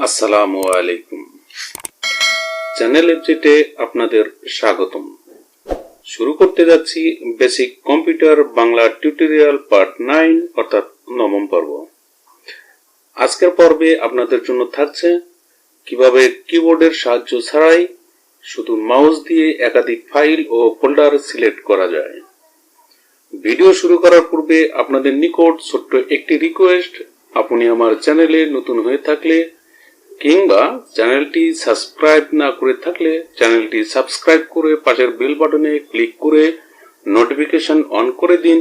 আসসালামু আলাইকুম। চ্যানেল এফজেটে আপনাদের স্বাগতম। শুরু করতে যাচ্ছি basic computer Bangla tutorial part 9 অর্থাৎ নবম পর্ব। আজকের পর্বে আপনাদের জন্য থাকছে কিভাবে কিবোর্ডের সাহায্য ছাড়াই শুধু মাউস দিয়ে একাধিক ফাইল ও ফোল্ডার সিলেক্ট করা যায়। ভিডিও শুরু করার পূর্বে আপনাদের নিকট ছোট্ট একটি রিকোয়েস্ট, আপনি আমার চ্যানেলে নতুন হয়ে থাকলে কিংবা চ্যানেলটি সাবস্ক্রাইব না করে থাকলে চ্যানেলটি সাবস্ক্রাইব করে পাশের বেল বাটনে ক্লিক করে নোটিফিকেশন অন করে দিন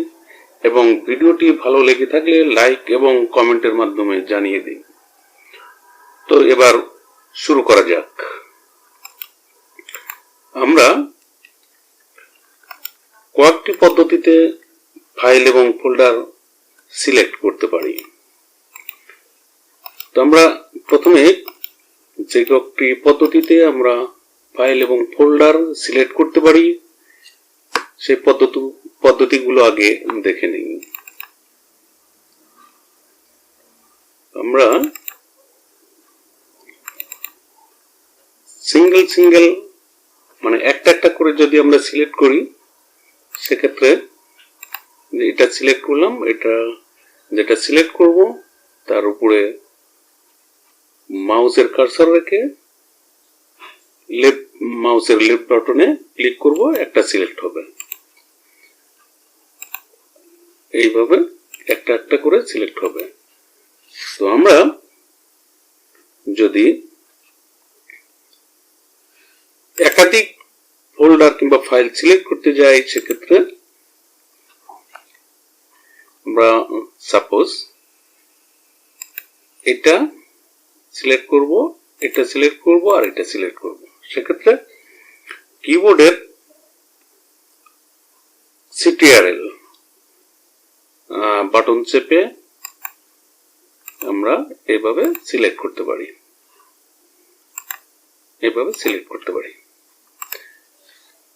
এবং ভিডিওটি ভালো লেগে থাকলে লাইক এবং কমেন্টের মাধ্যমে জানিয়ে দিন। তো এবার শুরু করা যাক। আমরা কয়েকটি পদ্ধতিতে ফাইল এবং ফোল্ডার সিলেক্ট করতে পারি। তো আমরা প্রথমে যে কয়েকটি পদ্ধতিতে আমরা ফাইল এবং ফোল্ডার সিলেক্ট করতে পারি সেই পদ্ধতিগুলো আগে দেখে নিই। আমরা সিঙ্গেল মানে একটা করে যদি আমরা সিলেক্ট করি, সেক্ষেত্রে এটা সিলেক্ট করলাম, এটা যেটা সিলেক্ট করব তার উপরে মাউসের কার্সর রেখে মাউসের লেফট বাটনে ক্লিক করব, একটা সিলেক্ট হবে। এইভাবে একটা করে সিলেক্ট হবে। তো আমরা যদি একাধিক ফোল্ডার কিংবা ফাইল সিলেক্ট করতে যাই, সেক্ষেত্রে আমরা সাপোজ এটা সিলেক্ট করব, এটা সিলেক্ট করব আর এটা সিলেক্ট করব। সেক্ষেত্রে কিবোর্ডের সিটিআরএল বাটন চেপে আমরা এইভাবে সিলেক্ট করতে পারি,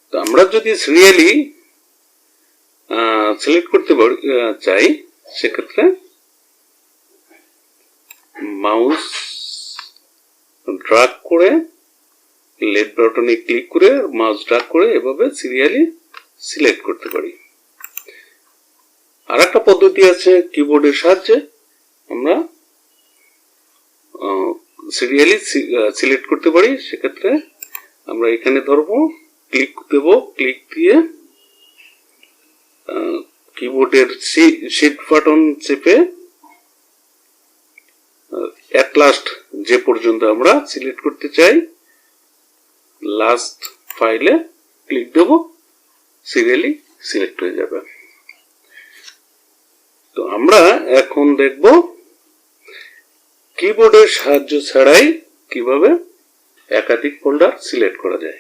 তো আমরা যদি সিরিয়ালি সিলেক্ট করতে চাই, সেক্ষেত্রে মাউস ড্র্যাগ করে লেফট বাটনে ক্লিক করে মাউস ড্র্যাগ করে এভাবে সিরিয়ালি সিলেক্ট করতে পারি। আর একটা পদ্ধতি আছে, কিবোর্ডের সাহায্যে আমরা সিরিয়ালি সিলেক্ট করতে পারি। সেক্ষেত্রে আমরা এখানে ধরবো, ক্লিক দেব, ক্লিক দিয়ে কিবোর্ডের শিফট বাটন চেপে এট লাস্ট যে পর্যন্ত আমরা সিলেক্ট করতে চাই, লাস্ট ফাইলে ক্লিক দেব, সিরিয়ালি সিলেক্ট হয়ে যাবে। তো আমরা এখন দেখব কিবোর্ডের সাহায্য ছাড়াই কিভাবে একাধিক ফোল্ডার সিলেক্ট করা যায়।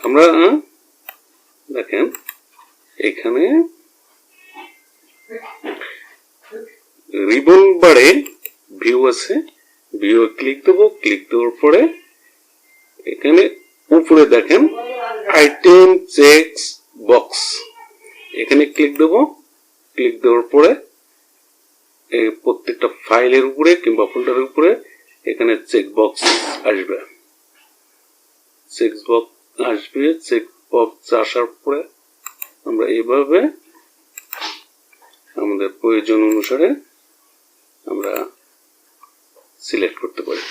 আমরা দেখেন এখানে রিবন বারে ভিউ আছে, ভিউ ক্লিক দেবো, ক্লিক দেওয়ার পরে এখানে উপরে দেখেন আইটেম চেকস বক্স, এখানে ক্লিক দেবো, ক্লিক দেওয়ার পরে প্রত্যেকটা ফাইলের উপরে কিংবা ফোল্ডারের উপরে এখানে চেক বক্স আসবে, চেক বক্স আসার পরে আমরা এইভাবে আমাদের প্রয়োজন অনুসারে আমরা সিলেক্ট করতে পারি।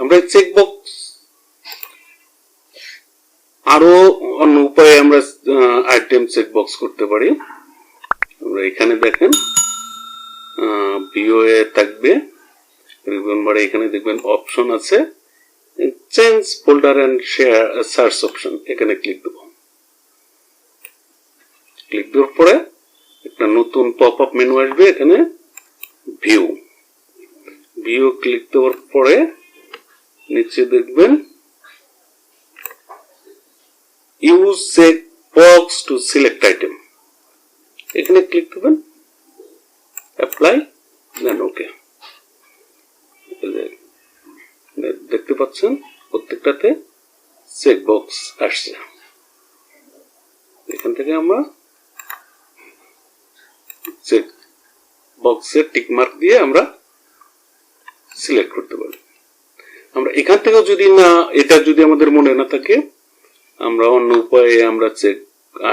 আমরা চেক বক্স আরো অন্য উপায়ে আমরা আইটেম চেক বক্স করতে পারি। আমরা এখানে দেখেন ভিউয়ে থাকবে রিবন বারে, এখানে দেখবেন অপশন আছে change folder and share search option, এখানে ক্লিক দেব। ক্লিক দেওয়ার পরে একটা নতুন পপ আপ মেনু আসবে, এখানে ভিউ ক্লিক দেওয়ার পরে নিচে দেখবেন use check box to select item, এখানে ক্লিক দেবেন, অ্যাপ্লাই, দেন ওকে। দেখতে পাচ্ছেন প্রত্যেকটাতে চেক বক্স আসছে। এখান থেকে আমরা চেক বক্সে টিক মার্ক দিয়ে আমরা সিলেক্ট করতে পারি। আমরা এখান থেকেও যদি না, এটা যদি আমাদের মনে না থাকে, আমরা অন্য উপায়ে আমরা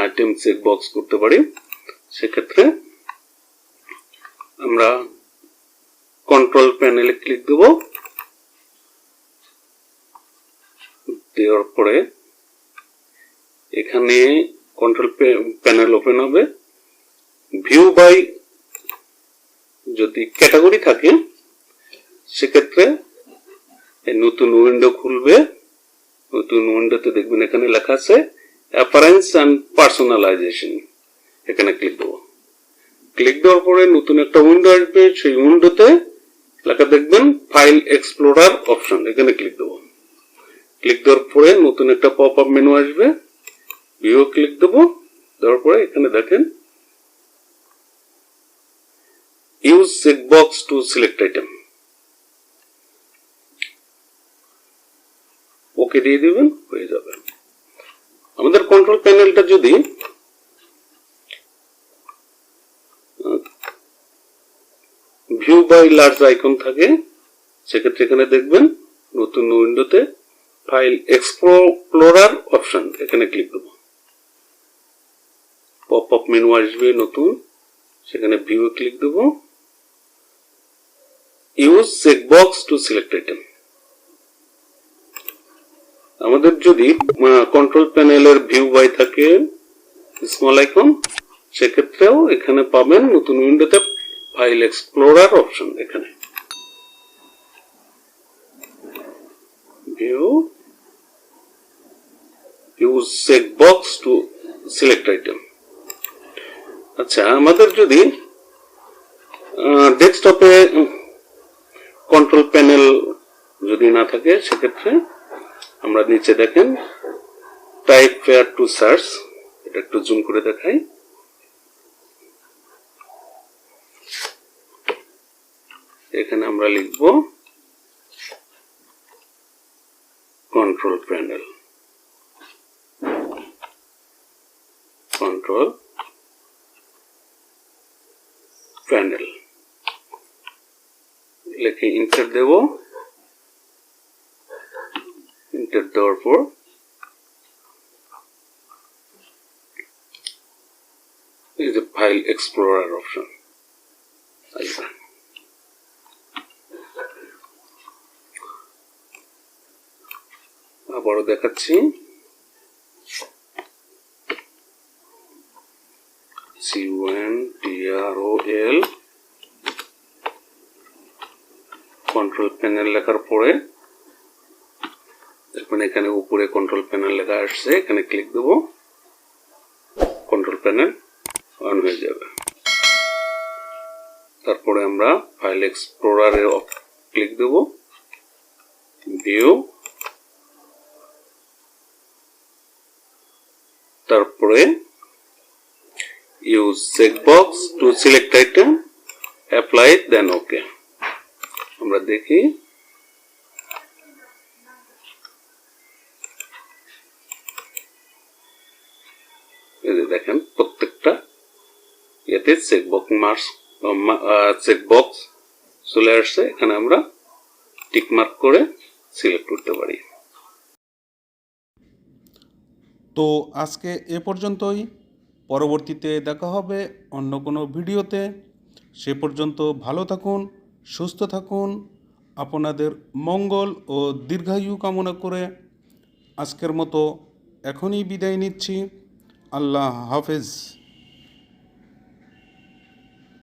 আইটেম চেক বক্স করতে পারি। সেক্ষেত্রে আমরা কন্ট্রোল প্যানেলে ক্লিক দেব, দেওয়ার পরে এখানে কন্ট্রোল প্যানেল ওপেন হবে। ভিউ বাই যদি ক্যাটাগরি থাকে সেক্ষেত্রে নতুন উইন্ডো খুলবে। নতুন উইন্ডোতে দেখবেন এখানে লেখা আছে অ্যাপারেন্স অ্যান্ড পার্সোনালাইজেশন, এখানে ক্লিক দেবো। ক্লিক দেওয়ার পরে নতুন একটা উইন্ডো আসবে, সেই উইন্ডোতে লেখা দেখবেন ফাইল এক্সপ্লোরার অপশন, এখানে ক্লিক দেবো। ক্লিক দেওয়ার পরে নতুন একটা পপ আপ মেনু আসবে, ভিউ ক্লিক দেবো। দেওয়ার পরে এখানে দেখেন use checkbox to select item, okay দিয়ে দিবেন, হয়ে যাবে। আমাদের কন্ট্রোল প্যানেলটা যদি ভিউ বাই লার্জ আইকন থাকে সেক্ষেত্রে এখানে দেখবেন নতুন উইন্ডোতে ফাইল এক্সপ্লোরার অপশন, এখানে ক্লিক দেবো। পপ আপ মেনু আসবে নতুন, সেখানে ভিউ ক্লিক দেবো। Use checkbox to select item. আমাদের যদি কন্ট্রোল প্যানেলের ভিউ বাই থাকে স্মল আইকন, সেক্ষেত্রেও এখানে পাবেন নতুন উইন্ডোতে ফাইল এক্সপ্লোরার অপশন, এখানে view use checkbox to select item. আচ্ছা, আমাদের যদি ডেস্কটপে কন্ট্রোল প্যানেল যদি না থাকে সেক্ষেত্রে আমরা নিচে দেখেন টাইপ ফেয়ার টু সার্চ, এটা একটু জুম করে দেখাই। এখানে আমরা লিখব কন্ট্রোল প্যানেল, কন্ট্রোল প্যানেল লিখে ইন্টার দেব। ইন্টার দেওয়ার পর এই যে ফাইল এক্সপ্লোরার অপশন আসবে। আবারও দেখাচ্ছি, CONTROL কন্ট্রোল প্যানেল লেখার পরে দেখবেন এখানে উপরে কন্ট্রোল প্যানেল লেখা আসছে, এখানে ক্লিক দেব, কন্ট্রোল প্যানেল অন হয়ে যাবে। তারপরে আমরা ফাইল এক্সপ্লোরারে ক্লিক দেব, ভিউ, তারপরে use checkbox to select item, apply, then okay. আমরা দেখি দেখেন প্রত্যেকটা এতে চেকবক্স চলে আসছে, এখানে আমরা টিক মার্ক করে সিলেক্ট করতে পারি। তো আজকে এ পর্যন্তই, পরবর্তীতে দেখা হবে অন্য কোনো ভিডিওতে। সে পর্যন্ত ভালো থাকুন, সুস্থ থাকুন, আপনাদের মঙ্গল ও দীর্ঘায়ু কামনা করে আজকের মতো এখনই বিদায় নিচ্ছি। আল্লাহ হাফেজ।